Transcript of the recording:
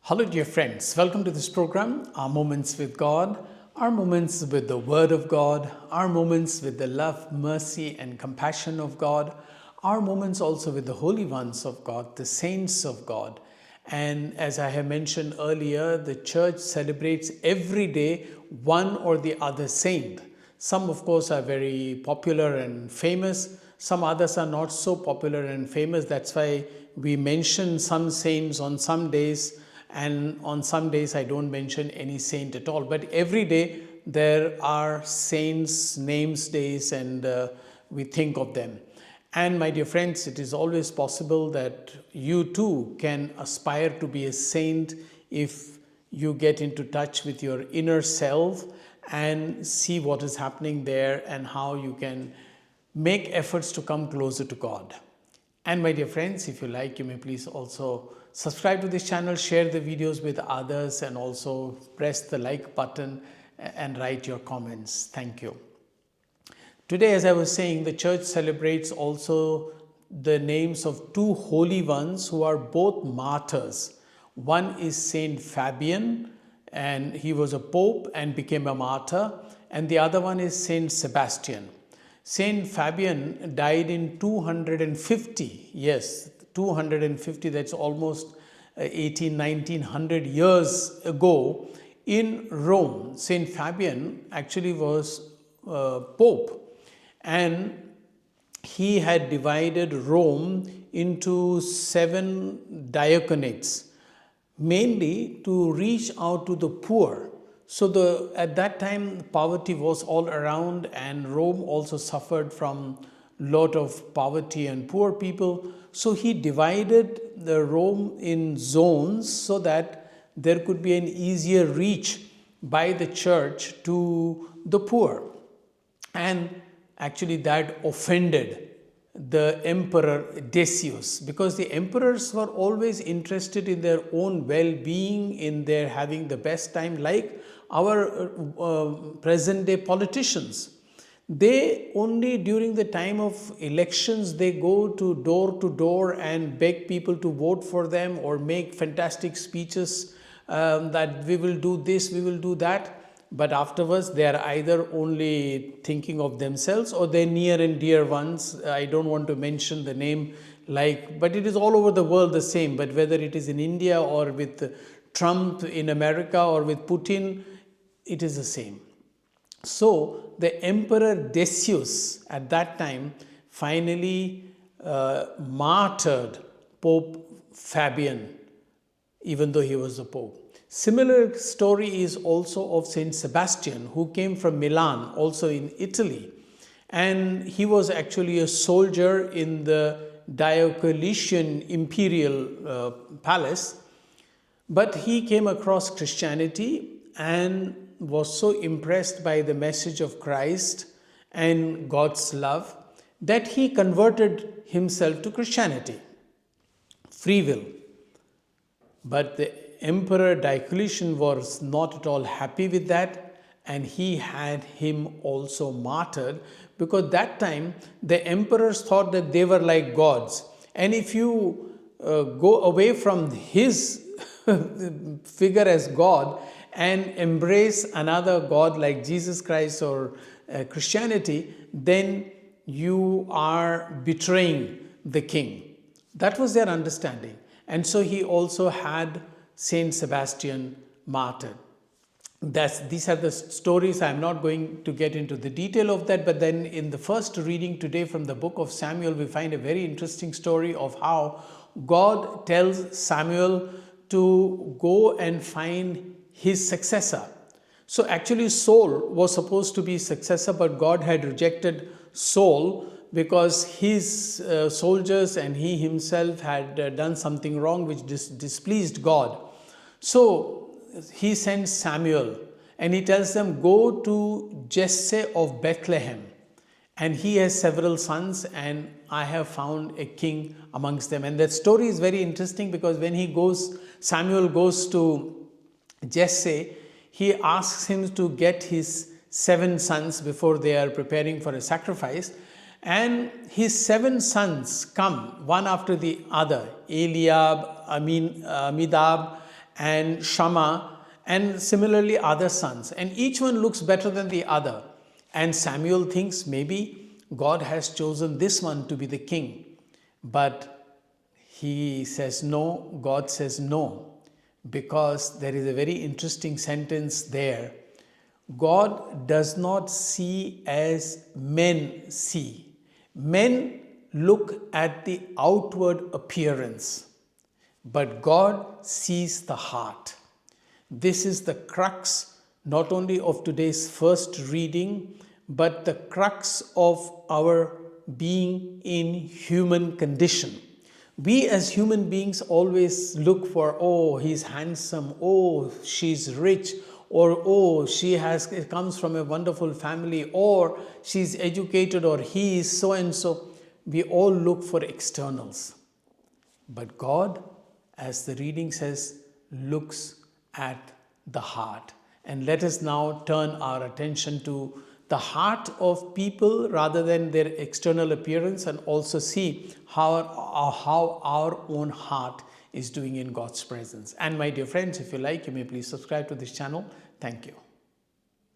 Hello, dear friends. Welcome to this program, Our Moments with God, our moments with the Word of God, our moments with the love, mercy, and compassion of God, our moments also with the holy ones of God, the saints of God. And as I have mentioned earlier, the church celebrates every day one or the other saint. Some, of course, are very popular and famous. Some others are not so popular and famous. That's why we mention some saints on some days, and on some days I don't mention any saint at all. But every day there are saints' names days, and we think of them. And my dear friends, it is always possible that you too can aspire to be a saint if you get into touch with your inner self and see what is happening there and how you can make efforts to come closer to God. And my dear friends, if you like, you may please also subscribe to this channel, share the videos with others, and also press the like button and write your comments. Thank you. Today, as I was saying, the church celebrates also the names of two holy ones who are both martyrs. One is Saint Fabian, and he was a pope and became a martyr. And the other one is Saint Sebastian. Saint Fabian died in 250, yes, 250, that's almost 1900 years ago in Rome. Saint Fabian actually was Pope, and he had divided Rome into 7 diaconates, mainly to reach out to the poor. So at that time, poverty was all around, and Rome also suffered from a lot of poverty and poor people. So he divided the Rome in zones so that there could be an easier reach by the church to the poor. And actually that offended the emperor Decius, because the emperors were always interested in their own well-being, in their having the best time, like our present day politicians. They only during the time of elections, they go to door and beg people to vote for them, or make fantastic speeches that we will do this, we will do that. But afterwards, they are either only thinking of themselves or their near and dear ones. I don't want to mention the name, but it is all over the world the same. But whether it is in India or with Trump in America or with Putin, it is the same. So the Emperor Decius at that time finally martyred Pope Fabian, even though he was a pope. Similar story is also of Saint Sebastian, who came from Milan, also in Italy. And he was actually a soldier in the Diocletian imperial palace. But he came across Christianity and was so impressed by the message of Christ and God's love that he converted himself to Christianity. Free will. But the Emperor Diocletian was not at all happy with that, and he had him also martyred, because that time the emperors thought that they were like gods. And if you go away from his figure as God and embrace another God like Jesus Christ or Christianity, then you are betraying the king. That was their understanding. And so he also had Saint Sebastian martyred. These are the stories. I'm not going to get into the detail of that, but then in the first reading today from the book of Samuel, we find a very interesting story of how God tells Samuel to go and find his successor. So actually Saul was supposed to be successor, but God had rejected Saul because his soldiers and he himself had done something wrong which displeased God. So he sends Samuel and he tells them, go to Jesse of Bethlehem, and he has several sons, and I have found a king amongst them. And that story is very interesting, because when Samuel goes to Jesse, he asks him to get his 7 sons before they are preparing for a sacrifice. And his 7 sons come one after the other, Eliab, Amminadab, and Shammah, and similarly other sons. And each one looks better than the other. And Samuel thinks maybe God has chosen this one to be the king. But he says no, God says no, because there is a very interesting sentence there. God does not see as men see. Men look at the outward appearance, but God sees the heart. This is the crux not only of today's first reading, but the crux of our being in human condition. We as human beings always look for, oh, he's handsome, oh, she's rich, or oh, she comes from a wonderful family, or she's educated, or he is so and so. We all look for externals. But God, as the reading says, looks at the heart. And let us now turn our attention to the heart of people rather than their external appearance, and also see how our own heart is doing in God's presence. And my dear friends, if you like, you may please subscribe to this channel. Thank you.